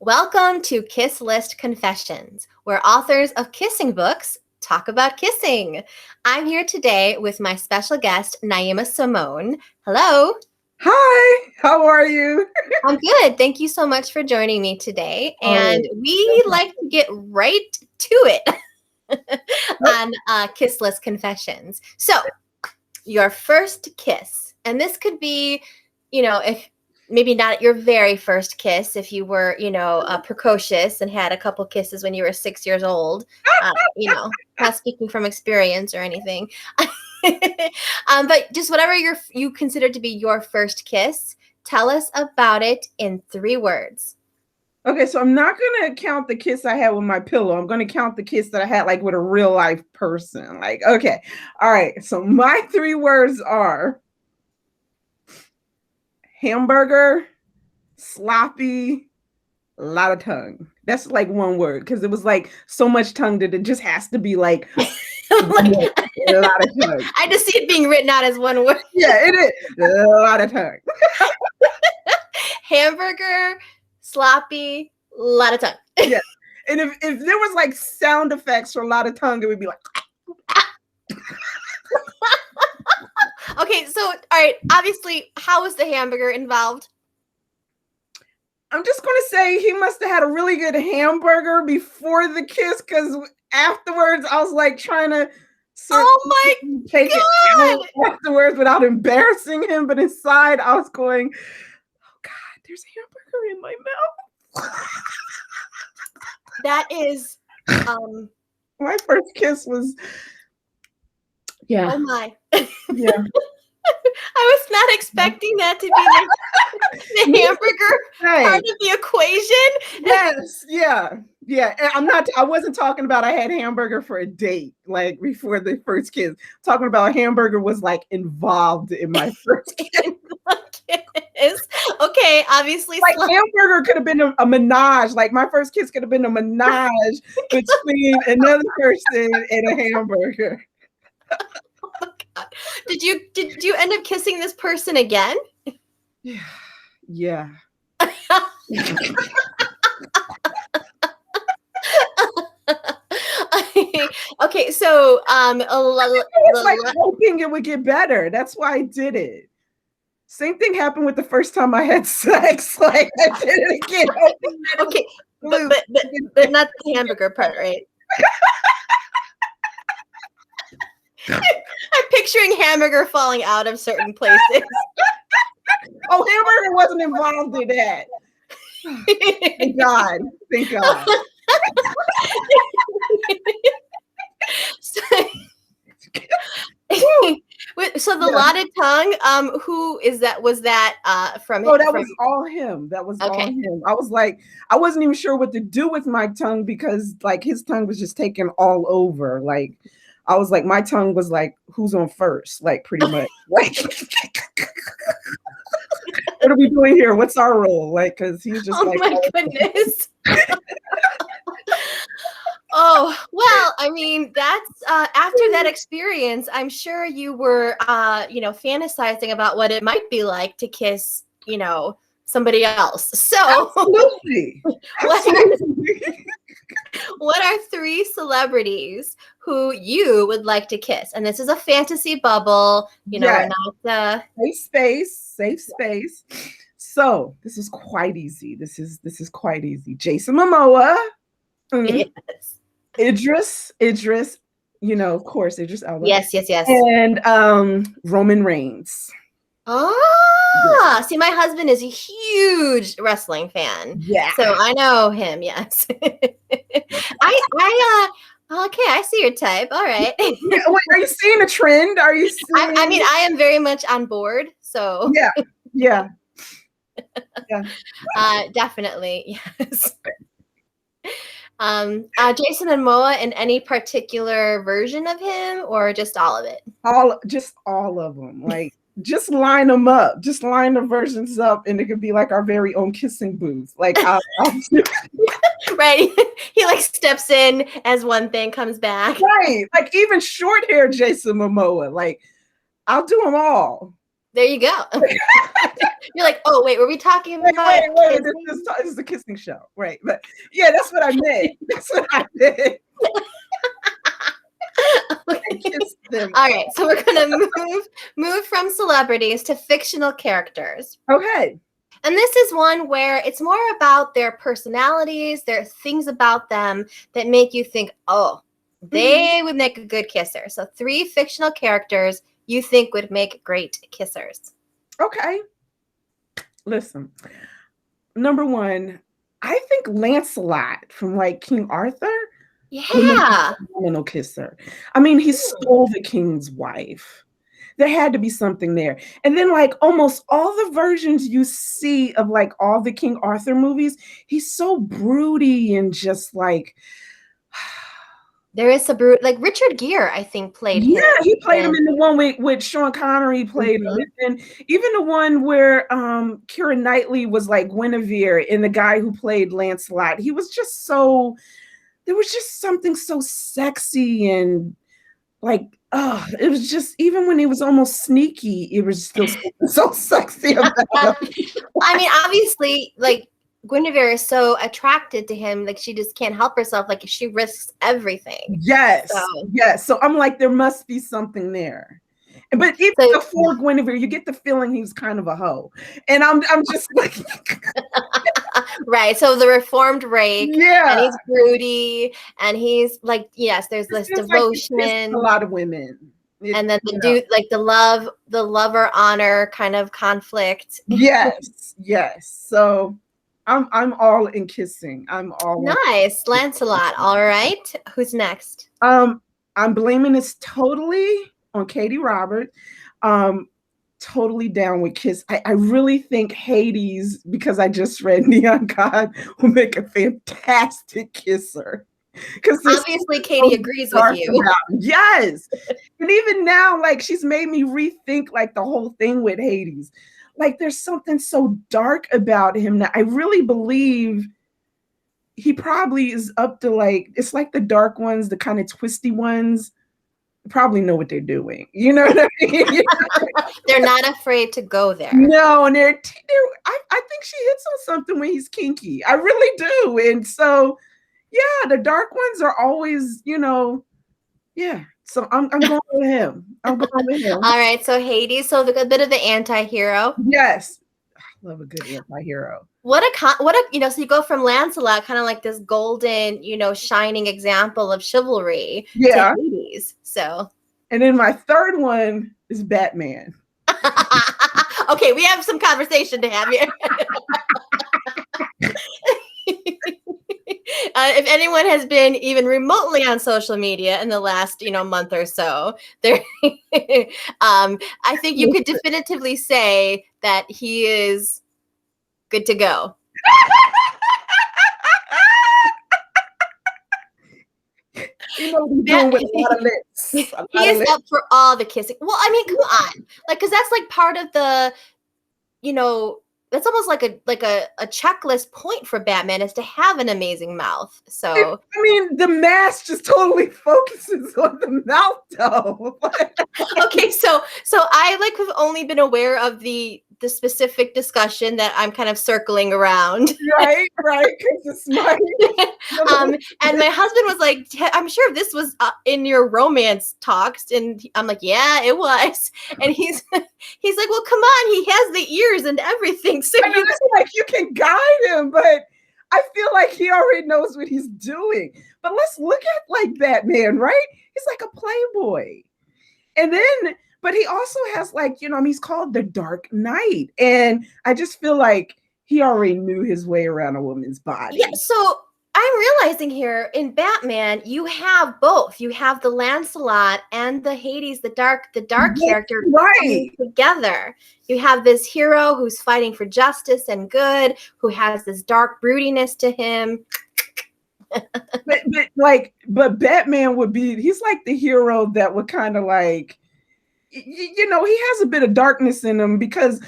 Welcome to Kiss List Confessions, where authors of kissing books talk about kissing. I'm here today with my special guest, Naima Simone. Hello. Hi, how are you? I'm good. Thank you so much for joining me today. And we like to get right to it on Kiss List Confessions. So, your first kiss, and this could be, if maybe not your very first kiss, if you were, precocious and had a couple kisses when you were 6 years old, not speaking from experience or anything. But just whatever you consider to be your first kiss, tell us about it in 3 words. Okay, so I'm not going to count the kiss I had with my pillow. I'm going to count the kiss that I had like with a real life person. Like, okay. All right. So my 3 words are hamburger, sloppy, a lot of tongue. That's like one word because it was like so much tongue that it just has to be like a lot of tongue. I just see it being written out as one word. Yeah, it is. A lot of tongue. Hamburger, sloppy, a lot of tongue. Yeah. And if there was like sound effects for a lot of tongue, it would be like. Okay, so all right, obviously, how was the hamburger involved? I'm just going to say he must have had a really good hamburger before the kiss because afterwards I was like trying to take it out afterwards without embarrassing him. But inside I was going, oh God, there's a hamburger in my mouth. That is my first kiss was oh my. Yeah. I was not expecting that to be the hamburger part of the equation. Yes, yeah. I wasn't talking about I had hamburger for a date, like before the first kiss. Talking about hamburger was like involved in my first kiss. Okay, obviously. Like hamburger could have been a menage. Like my first kiss could have been a menage between another person and a hamburger. Oh God. Did you end up kissing this person again? Yeah. Okay, so I was like hoping it would get better. That's why I did it. Same thing happened with the first time I had sex. Like I did it again. Okay, but not the hamburger part, right? I'm picturing hamburger falling out of certain places. Oh, hamburger wasn't involved in that. Thank God. Thank God. So the lotted tongue, who is that? Was that from? Oh, that was all him. That was all him. I was like, I wasn't even sure what to do with my tongue because like his tongue was just taken all over. Like I was like, my tongue was like, who's on first? Like pretty much. Like what are we doing here? What's our role? Like, because he's just like, my goodness. Oh, well, I mean, that's after that experience, I'm sure you were, fantasizing about what it might be like to kiss, somebody else. So, absolutely. What are 3 celebrities who you would like to kiss? And this is a fantasy bubble, we're not safe space. So this is quite easy. This is quite easy. Jason Momoa. Yes. Idris, of course, Idris Elba. Yes. And Roman Reigns. See, my husband is a huge wrestling fan. Yeah. So I know him, yes. I see your type. All right. Wait, are you seeing a trend? Are you seeing... I mean, I am very much on board. So yeah. Definitely, yes. Jason Momoa in any particular version of him or just all of it? Just all of them. Like just line them up. Just line the versions up and it could be like our very own kissing booth. Like I'll right. He like steps in as one thing comes back. Right. Like even short hair Jason Momoa. Like I'll do them all. There you go. You're like, oh wait, were we talking about wait, this is a kissing show, right? But yeah, that's what I meant. That's what I meant. All right, so we're gonna move from celebrities to fictional characters. Okay. And this is one where it's more about their personalities, there are things about them that make you think, oh, they would make a good kisser. So 3 fictional characters you think would make great kissers. Okay. Listen, number 1, I think Lancelot from like King Arthur. Yeah. Phenomenal kisser. I mean, he stole the king's wife. There had to be something there. And then like almost all the versions you see of like all the King Arthur movies, he's so broody and just like there is a brood, like Richard Gere, I think, played him. Yeah, he played him in the one with Sean Connery played him. And even the one where Keira Knightley was like Guinevere and the guy who played Lancelot. He was just so, there was just something so sexy and like, it was just, even when he was almost sneaky, it was still so sexy about him. I mean, obviously, like Guinevere is so attracted to him, like she just can't help herself, like she risks everything. Yes, yes. So I'm like, there must be something there. But even before Guinevere, you get the feeling he was kind of a hoe, and I'm just like, right. So the reformed rake, yeah, and he's broody, and he's like, yes, there's this devotion. Like a lot of women, and then the dude, like the lover honor kind of conflict. Yes, yes. So I'm all in kissing. I'm all nice, Lancelot. All right, who's next? I'm blaming this totally on Katie Roberts. Totally down with kiss. I really think Hades, because I just read Neon God, will make a fantastic kisser. Because obviously Katie agrees with you. Yes. And even now, like she's made me rethink like the whole thing with Hades. Like there's something so dark about him that I really believe he probably is up to like, it's like the dark ones, the kind of twisty ones. Probably know what they're doing. You know what I mean? They're not afraid to go there. No, and I think she hits on something when he's kinky. I really do. And so, yeah, the dark ones are always, yeah. So I'm going with him. I'm going with him. All right. So Hades, so a bit of the anti-hero. Yes. I love a good anti-hero. What a, so you go from Lancelot, kind of like this golden, shining example of chivalry to Hades. So. And then my third one is Batman. Okay, we have some conversation to have here. If anyone has been even remotely on social media in the last, month or so, there, I think you could definitively say that he is good to go. He's doing with a lot of lips. He is up for all the kissing. Well, I mean, come on, like, because that's like part of the, that's almost like a checklist point for Batman is to have an amazing mouth. So I mean, the mask just totally focuses on the mouth, though. Okay, so I have only been aware of the specific discussion that I'm kind of circling around. Right, because it's smart. And my husband was like, I'm sure this was in your romance talks. And I'm like, yeah, it was. And he's like, well, come on, he has the ears and everything. So you can guide him, but I feel like he already knows what he's doing. But let's look at like Batman, right? He's like a playboy. And then, but he also has like, he's called the Dark Knight. And I just feel like he already knew his way around a woman's body. Yeah, so I'm realizing here in Batman, you have both. You have the Lancelot and the Hades, the dark character together. You have this hero who's fighting for justice and good, who has this dark broodiness to him. but Batman would be, he's like the hero that would kind of like, he has a bit of darkness in him because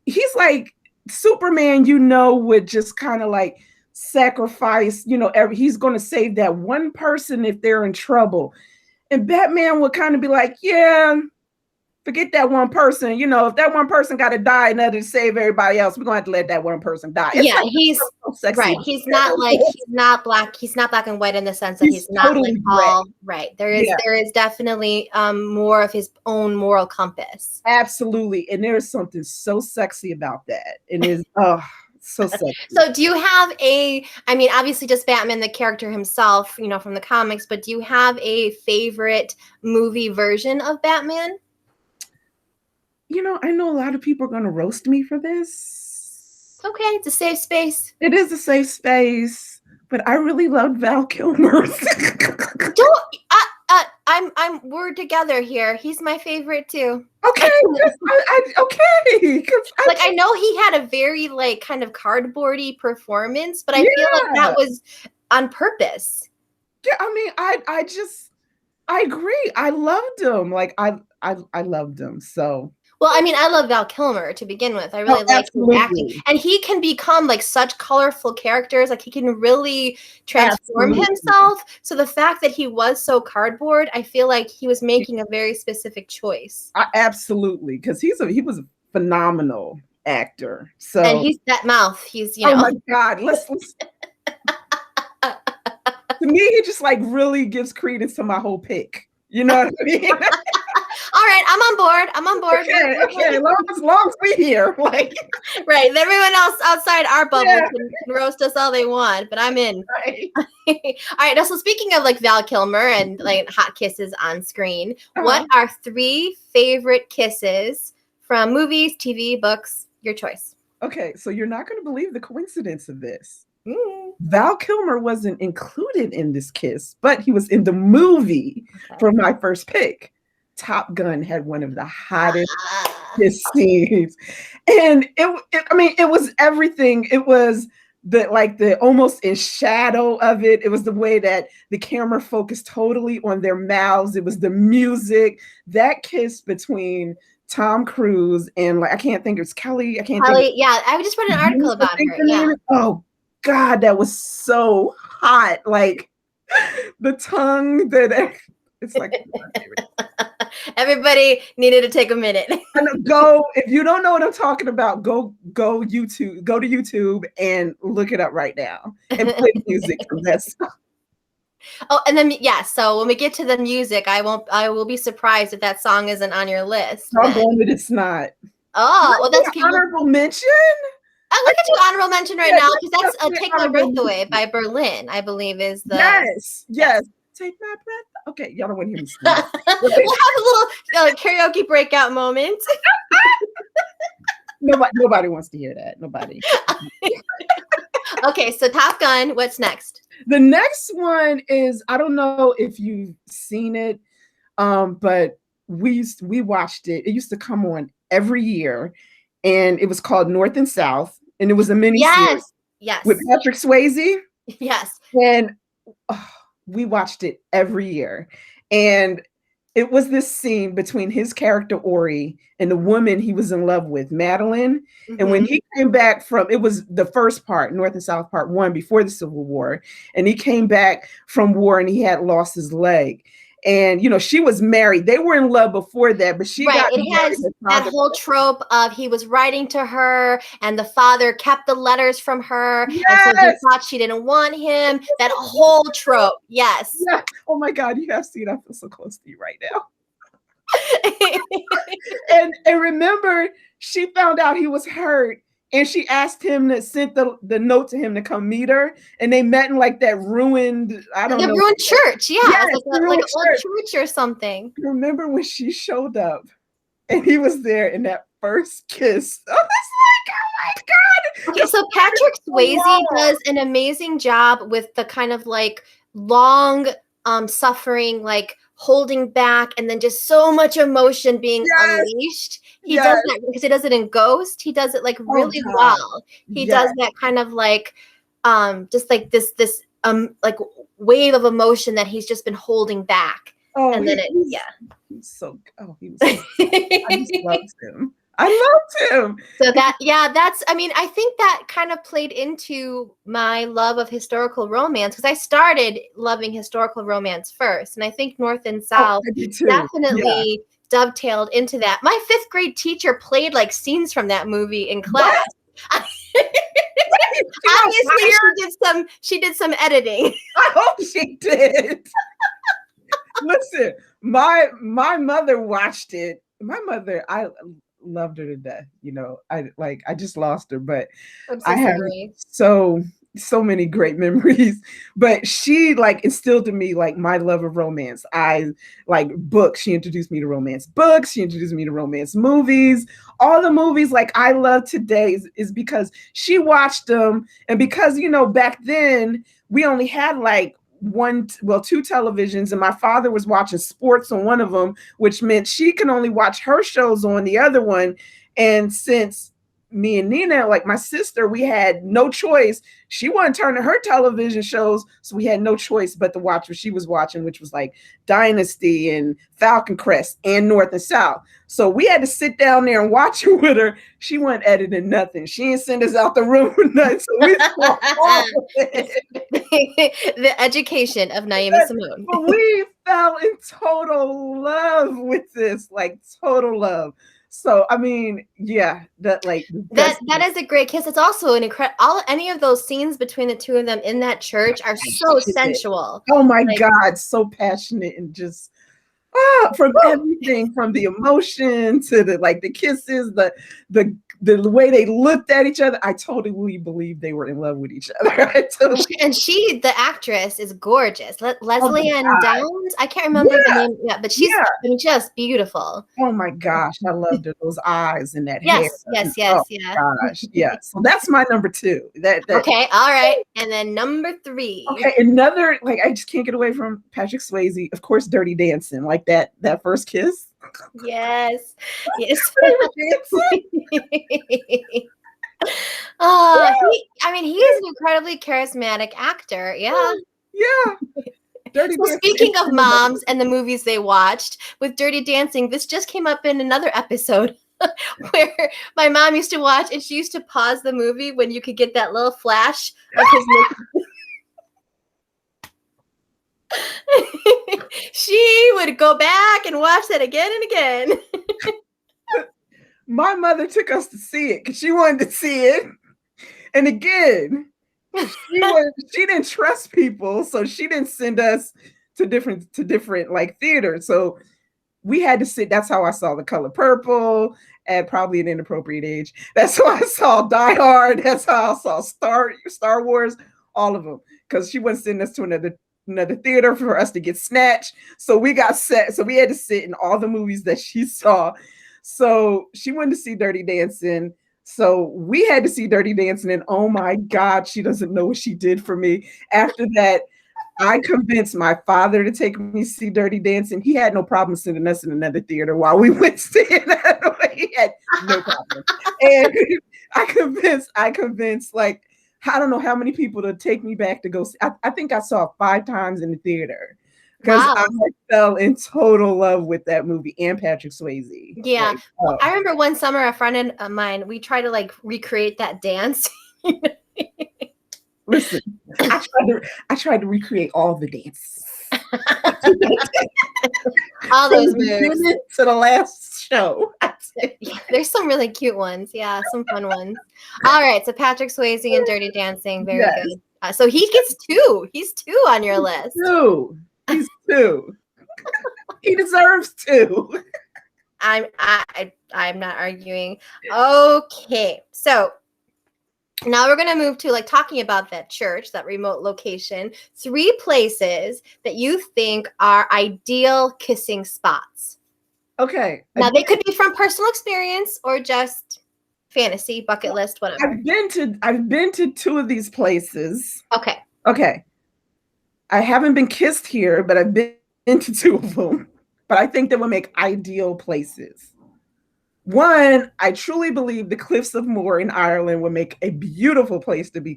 he's like Superman, would just kind of like sacrifice, he's going to save that one person if they're in trouble. And Batman would kind of be like, yeah, forget that one person. You know, if that one person got to die in order to save everybody else, we're gonna have to let that one person die. It's yeah, like, he's so sexy. right. He's not like he's not black and white in the sense that he's not totally like all right. There is definitely more of his own moral compass. Absolutely, and there is something so sexy about that, and is so sexy. So do you have I mean, obviously just Batman, the character himself, you know, from the comics, but do you have a favorite movie version of Batman? You know, I know a lot of people are going to roast me for this. It's okay. It's a safe space. It is a safe space, but I really loved Val Kilmer. We're together here. He's my favorite too. Okay, okay. Like I know he had a very like kind of cardboardy performance, but I feel like that was on purpose. Yeah, I mean, I agree. I loved him. Like I loved him. So well, I mean, I love Val Kilmer to begin with. I really like his acting. And he can become like such colorful characters. Like he can really transform himself. So the fact that he was so cardboard, I feel like he was making a very specific choice. Absolutely. Because he was a phenomenal actor. So and he's that mouth. He's, you know. Oh my God. Let's to me, he just like really gives credence to my whole pick. You know what I mean? All right, I'm on board. Okay. As long as we here, like right. Everyone else outside our bubble can roast us all they want, but I'm in. Right. All right. Now, so speaking of like Val Kilmer and like hot kisses on screen, what are 3 favorite kisses from movies, TV, books? Your choice. Okay, so you're not going to believe the coincidence of this. Val Kilmer wasn't included in this kiss, but he was in the movie for my first pick. Top Gun had one of the hottest kiss scenes, and it was everything. It was the almost in shadow of it. It was the way that the camera focused totally on their mouths. It was the music. That kiss between Tom Cruise and like I can't think it's Kelly. Yeah, I just read an article about her. Yeah. Oh God, that was so hot. Like the tongue that it's like everybody needed to take a minute. If you don't know what I'm talking about, go to YouTube and look it up right now and play music from that song. Oh, and then so when we get to the music, I will be surprised if that song isn't on your list. It's not. Oh, well, that's honorable mention. I'll look at your honorable mention right now because that's "Take My Breath Away" by Berlin, I believe is the yes. Take my breath. Okay, y'all don't want to hear me sing. We'll have a little karaoke breakout moment. Nobody wants to hear that. Nobody. Okay, so Top Gun. What's next? The next one is I don't know if you've seen it, but we watched it. It used to come on every year, and it was called North and South, and it was a mini series. Yes. With Patrick Swayze. Yes. And we watched it every year. And it was this scene between his character, Ori, and the woman he was in love with, Madeline. Mm-hmm. And when he came back it was the first part, North and South Part 1, before the Civil War. And he came back from war and he had lost his leg. And, you know, she was married. They were in love before that, but she got it has that whole trope of he was writing to her and the father kept the letters from her. And so he thought she didn't want him. That whole trope. Yes. Yeah. Oh my God. You have seen, I feel so close to you right now. and remember, she found out he was hurt. And she asked him to send the note to him to come meet her. And they met in like that ruined, ruined church. Yeah. Like an old church or something. Remember when she showed up and he was there in that first kiss? I was like, oh my God. Okay, so Patrick Swayze does an amazing job with the kind of like long suffering, like holding back, and then just so much emotion being unleashed. He does that because he does it in Ghost. He does it like really well. He does that kind of like just like this like wave of emotion that he's just been holding back. And then he was so I just loved him. I loved him. So I think that kind of played into my love of historical romance because I started loving historical romance first. And I think North and South definitely dovetailed into that. My 5th grade teacher played like scenes from that movie in class. Obviously, she did some editing. I hope she did. Listen, my mother watched it. My mother, I loved her to death. You know, I just lost her, but I have so many great memories. But she like instilled in me like my love of romance. I like books. She introduced me to romance books. She introduced me to romance movies. All the movies like I love today is because she watched them, and because you know back then we only had like two televisions, and my father was watching sports on one of them, which meant she can only watch her shows on the other one. And since me and Nina, like my sister, we had no choice. She wasn't turning her television shows, so we had no choice but to watch what she was watching, which was like Dynasty and Falcon Crest and North and South. So we had to sit down there and watch it with her. She wasn't editing nothing. She didn't send us out the room with nothing. So we saw all of it. The education of Naima Simone. But we fell in total love with this, like total love. So I mean, yeah, that is a great kiss. It's also an incredible. Any of those scenes between the two of them in that church are so sensual. Oh my God, so passionate and just from everything, from the emotion to the kisses, the way they looked at each other. I totally believe they were in love with each other. And the actress, is gorgeous. Leslie Ann Downs. I can't remember the name. Yeah, but she's just beautiful. Oh my gosh, I loved her. Those eyes and that hair. Yes. Gosh, yeah. So that's my number 2. Okay, all right. And then number 3. Okay, another I just can't get away from Patrick Swayze. Of course, Dirty Dancing, like that first kiss. Yes. He's an incredibly charismatic actor. Yeah. So speaking of moms and the movies they watched, with Dirty Dancing, this just came up in another episode where my mom used to watch, and she used to pause the movie when you could get that little flash of his naked. She would go back and watch that again and again. My mother took us to see it because she wanted to see it. And again, she didn't trust people, so she didn't send us to different like theaters. So we had to sit. That's how I saw The Color Purple at probably an inappropriate age. That's how I saw Die Hard. That's how I saw Star Wars, all of them, because she wasn't sending us to another theater for us to get snatched. So we got set. So we had to sit in all the movies that she saw. So she wanted to see Dirty Dancing. So we had to see Dirty Dancing, and oh my God, she doesn't know what she did for me. After that, I convinced my father to take me to see Dirty Dancing. He had no problem sending us in another theater while we went to see it. He had no problem. And I convinced like, I don't know how many people to take me back to go see. I think I saw it 5 times in the theater because I fell in total love with that movie and Patrick Swayze. Yeah. I remember one summer, a friend of mine, we tried to like recreate that dance. Listen, I tried to recreate all the dances. All those moves. To the last show. There's some really cute ones. Yeah, some fun ones. All right, so Patrick Swayze and Dirty Dancing, very good. So he gets 2. He's 2 on your list. 2. He's 2. He deserves 2. I'm not arguing. Okay, so now we're going to move to like talking about that church, that remote location. 3 places that you think are ideal kissing spots. Okay. Now they could be from personal experience or just fantasy, bucket list, whatever. I've been to 2 of these places. Okay. I haven't been kissed here, but I've been to 2 of them. But I think they would make ideal places. One, I truly believe the Cliffs of Moher in Ireland would make a beautiful place to be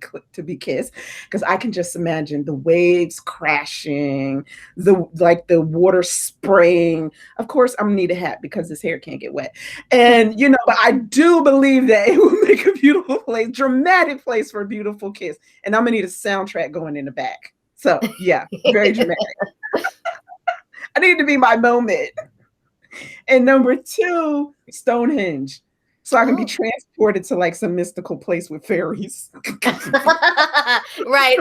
kissed, because I can just imagine the waves crashing, the water spraying. Of course, I'm gonna need a hat because this hair can't get wet, and but I do believe that it would make a beautiful place, dramatic place for a beautiful kiss, and I'm gonna need a soundtrack going in the back. So yeah, very dramatic. I need to be my moment. And number 2, Stonehenge. So I can be transported to like some mystical place with fairies. Right.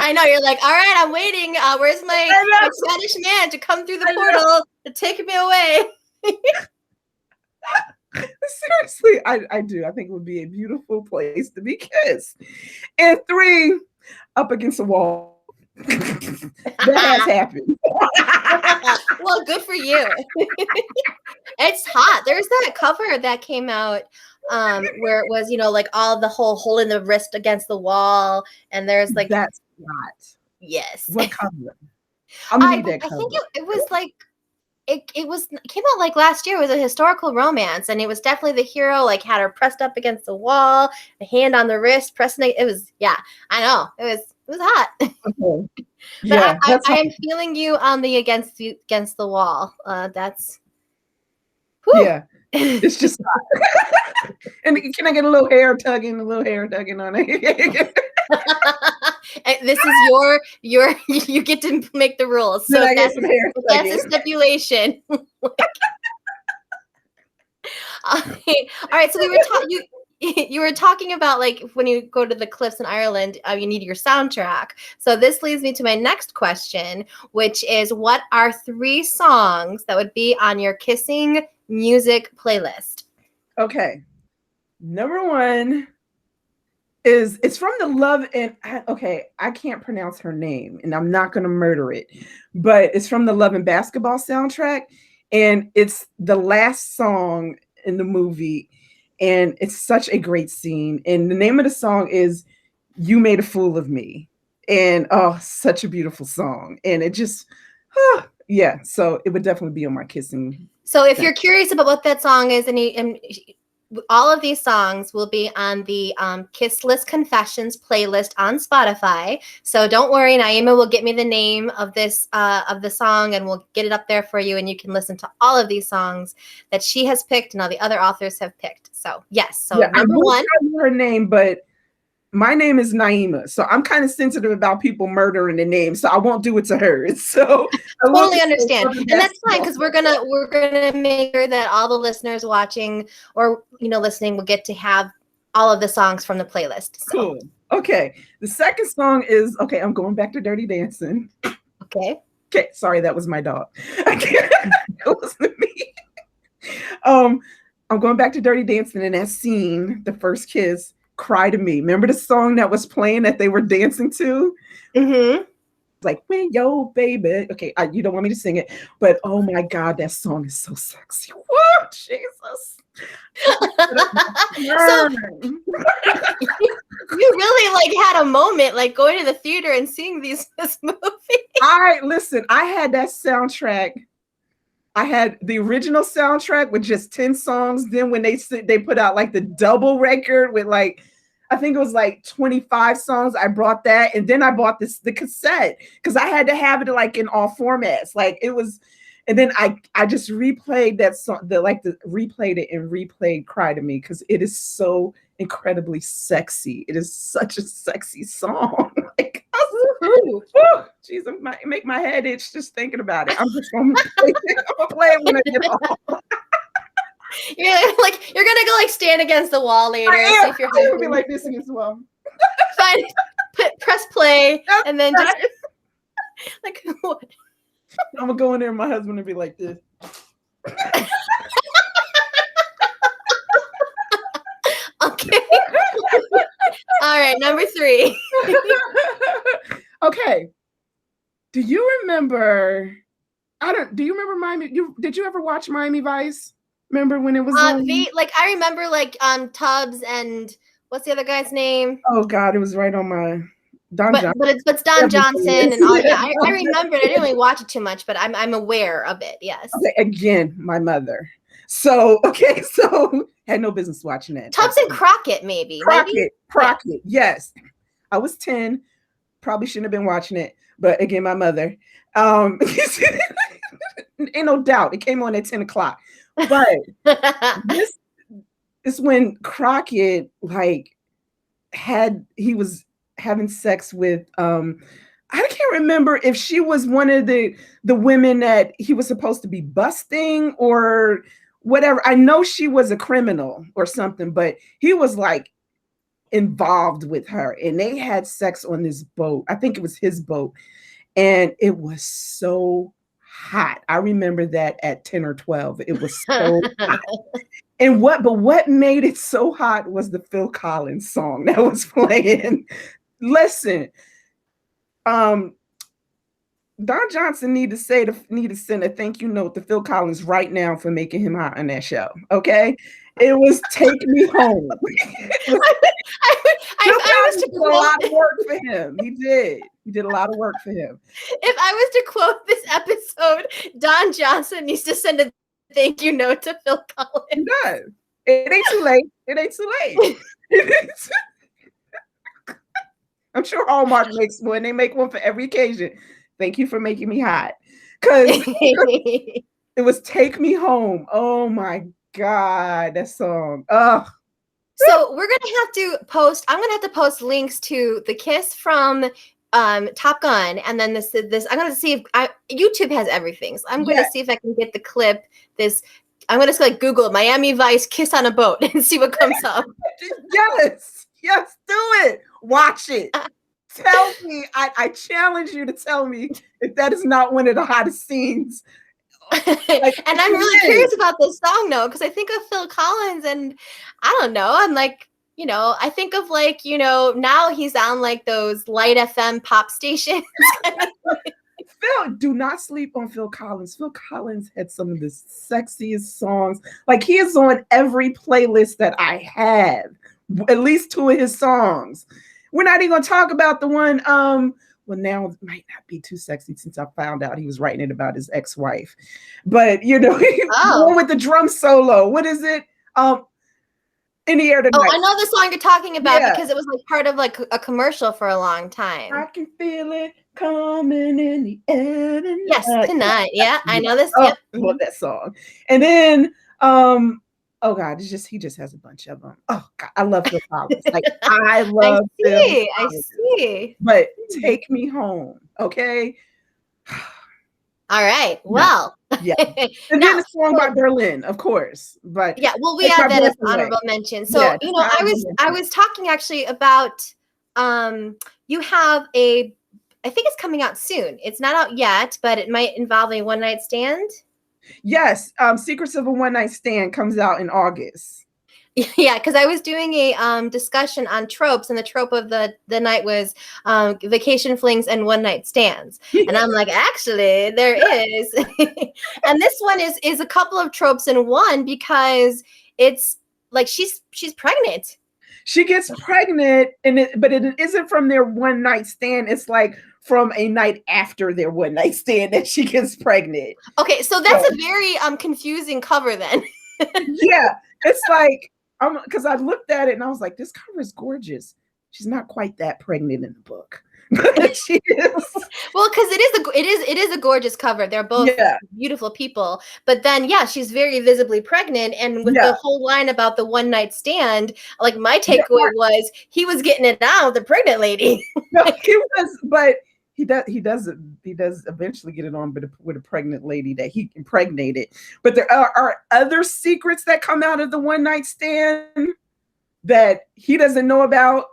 I know. You're like, all right, I'm waiting. Where's my Spanish man to come through the portal to take me away? Seriously, I do. I think it would be a beautiful place to be kissed. And 3, up against the wall. That has happened. Well, good for you. It's hot. There's that cover that came out where it was, like all the whole holding the wrist against the wall, and there's like that's not. Yes. What cover? I think it was like it came out like last year. It was a historical romance, and it was definitely the hero like had her pressed up against the wall, the hand on the wrist, pressing it. It was I know it was hot. Okay. Yeah, but I am feeling you on the against the wall. That's yeah. It's just and can I get a little hair tugging on it? This is you get to make the rules. So that's a stipulation. Okay. All right. So we were talking. You were talking about like when you go to the cliffs in Ireland, you need your soundtrack. So this leads me to my next question, which is, what are 3 songs that would be on your kissing music playlist? Okay. Number 1 it's from the Love and I can't pronounce her name and I'm not going to murder it, but it's from the Love and Basketball soundtrack, and it's the last song in the movie, and it's such a great scene, and the name of the song is You Made a Fool of Me, and such a beautiful song, and it just so it would definitely be on my kissing. So if you're curious about what that song is, and all of these songs will be on the Kissless Confessions playlist on Spotify. So don't worry, Naima will get me the name of this of the song, and we'll get it up there for you, and you can listen to all of these songs that she has picked and all the other authors have picked. So yes, so number 1, her name, but my name is Naima, so I'm kind of sensitive about people murdering the name, so I won't do it to her. So I totally understand, and that's fine, because we're gonna make sure that all the listeners watching or listening will get to have all of the songs from the playlist. So. Cool. Okay. The second song is I'm going back to Dirty Dancing. Okay. Okay. Sorry, that was my dog. It wasn't me. I'm going back to Dirty Dancing, and that scene, the first kiss. Cry to Me. Remember the song that was playing that they were dancing to? Mm-hmm. Like, when yo, baby. Okay, you don't want me to sing it, but oh my God, that song is so sexy. Whoa, Jesus. So, you really like had a moment like going to the theater and seeing this movie. I had that soundtrack. I had the original soundtrack with just 10 songs. Then when they put out like the double record with like, I think it was like 25 songs, I brought that. And then I bought the cassette because I had to have it like in all formats. Like it was, and then I just replayed that song, replayed it and replayed Cry to Me because it is so incredibly sexy. It is such a sexy song. Like, jeez, it make my head itch just thinking about it. I'm just gonna play it when I get home. You're gonna go like stand against the wall later. See if you're be like this against the wall. Fine. Press play and then just like what? I'm gonna go in there and my husband will be like this. Okay. All right, number 3. Okay. Do you remember? Do you remember Miami? Did you ever watch Miami Vice? Remember when it was I remember Tubbs and what's the other guy's name? Oh God, it was right on my Johnson. But it's Don Johnson and all. Yeah, I remember it. I didn't really watch it too much, but I'm aware of it. Yes. Okay, again, my mother. So had no business watching that. Tubbs and Crockett, maybe. Crockett. Yes, I was 10. Probably shouldn't have been watching it, but again, my mother. Ain't no doubt it came on at 10 o'clock. But this is when Crockett he was having sex with I can't remember if she was one of the women that he was supposed to be busting or whatever. I know she was a criminal or something, but he was like involved with her, and they had sex on this boat. I think it was his boat, and it was so hot. I remember that at 10 or 12. It was so hot. And what made it so hot was the Phil Collins song that was playing. Listen, Don Johnson need to send a thank you note to Phil Collins right now for making him hot on that show. Okay, it was Take Me Home. I was to quote, a lot of work for him. He did a lot of work for him. If I was to quote this episode, Don Johnson needs to send a thank you note to Phil Collins. He does. It ain't too late. It ain't too late. I'm sure Hallmark makes one. They make one for every occasion. Thank you for making me hot. Because it was Take Me Home. Oh my God, that song. Oh. So we're gonna have to post. I'm gonna have to post links to the kiss from Top Gun, and then this. I'm gonna see if YouTube has everything. So I'm gonna see if I can get the clip. I'm gonna like Google Miami Vice kiss on a boat and see what comes up. Yes, do it. Watch it. Tell me. I challenge you to tell me if that is not one of the hottest scenes. Like, and I'm really curious about this song though, because I think of Phil Collins, and I don't know. I'm like, I think of like, now he's on like those light FM pop stations. Phil, do not sleep on Phil Collins. Phil Collins had some of the sexiest songs. Like, he is on every playlist that I have. At least 2 of his songs. We're not even going to talk about the one. Well, now it might not be too sexy since I found out he was writing it about his ex-wife. But the one with the drum solo. What is it? In the Air Tonight. Oh, I know the song you're talking about because it was like part of like a commercial for a long time. I can feel it coming in the air tonight. Yes, tonight. Yeah, I know this. I love that song. And then oh God, he just has a bunch of them. Oh God, I love Phil Collins. Like, I love Phil Collins. I see. But Take Me Home, okay? All right. Well, yeah. And then the song by Berlin, of course. But yeah, well, we have that as honorable mention. So I was talking actually about you have I think it's coming out soon. It's not out yet, but it might involve a one-night stand. Yes, Secrets of a One-Night Stand comes out in August. Yeah, because I was doing a discussion on tropes, and the trope of the night was vacation flings and one-night stands. And I'm like, actually, there is. And this one is a couple of tropes in one, because it's like she's pregnant. She gets pregnant, but it isn't from their one-night stand. It's like from a night after their one-night stand that she gets pregnant. Okay, so that's a very confusing cover then. Yeah, it's like, because I looked at it and I was like, this cover is gorgeous. She's not quite that pregnant in the book. But she is. Well, because it is a gorgeous cover. They're both beautiful people. But then, she's very visibly pregnant. And with the whole line about the one-night stand, like, my takeaway was he was getting it down with the pregnant lady. No, he was, but he does eventually get it on with a pregnant lady that he impregnated. But there are other secrets that come out of the one-night stand that he doesn't know about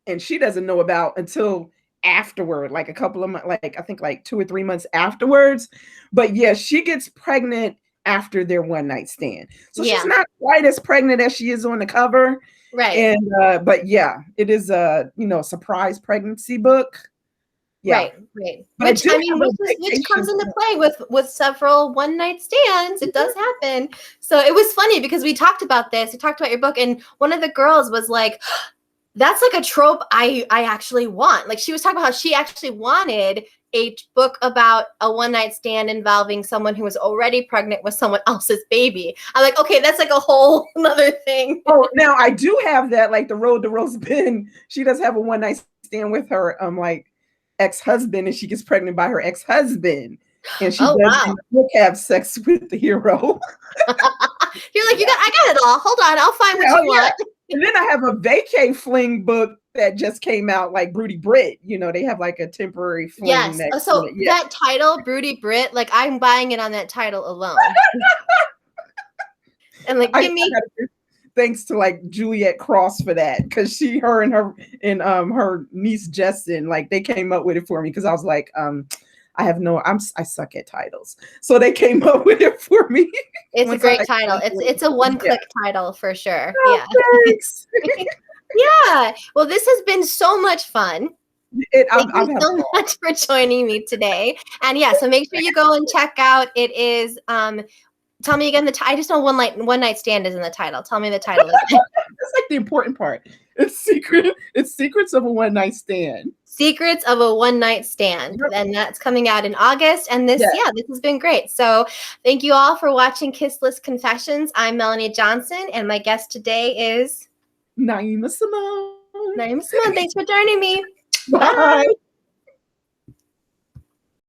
and she doesn't know about until afterward, like a couple of months, like I think like 2 or 3 months afterwards. But she gets pregnant after their one-night stand. So she's not quite as pregnant as she is on the cover. Right. And but it is a surprise pregnancy book. Yeah. Right. Which comes into play with several one-night stands. It does happen. So it was funny because we talked about this. We talked about your book, and one of the girls was like, that's like a trope I actually want. Like, she was talking about how she actually wanted a book about a one-night stand involving someone who was already pregnant with someone else's baby. I'm like, okay, that's like a whole another thing. Oh, now I do have that, like the Road to Rose Bend. She does have a one-night stand with her ex-husband, and she gets pregnant by her ex-husband, and she doesn't have sex with the hero. You're like, I got it all. Hold on, I'll find what you want. And then I have a vacay fling book that just came out, like Broody BRIT. They have like a temporary fling. Yes. That title, Broody BRIT, like, I'm buying it on that title alone. And like, give me. Thanks to like Juliet Cross for that, because her niece Justin, like they came up with it for me because I was like, I suck at titles, so they came up with it for me. It's a great title. It's a one-click title for sure. Oh, yeah. Thanks. Yeah. Well, this has been so much fun. Thank you so much for joining me today. And yeah, so make sure you go and check out. It is tell me again I just know One Night Stand is in the title. Tell me the title again. That's like the important part. It's Secrets of a One Night Stand. Secrets of a One Night Stand. Yep. And that's coming out in August. And this has been great. So thank you all for watching Kissless Confessions. I'm Melanie Johnson, and my guest today is Naima Simone. Naima Simone, thanks for joining me. Bye. Bye.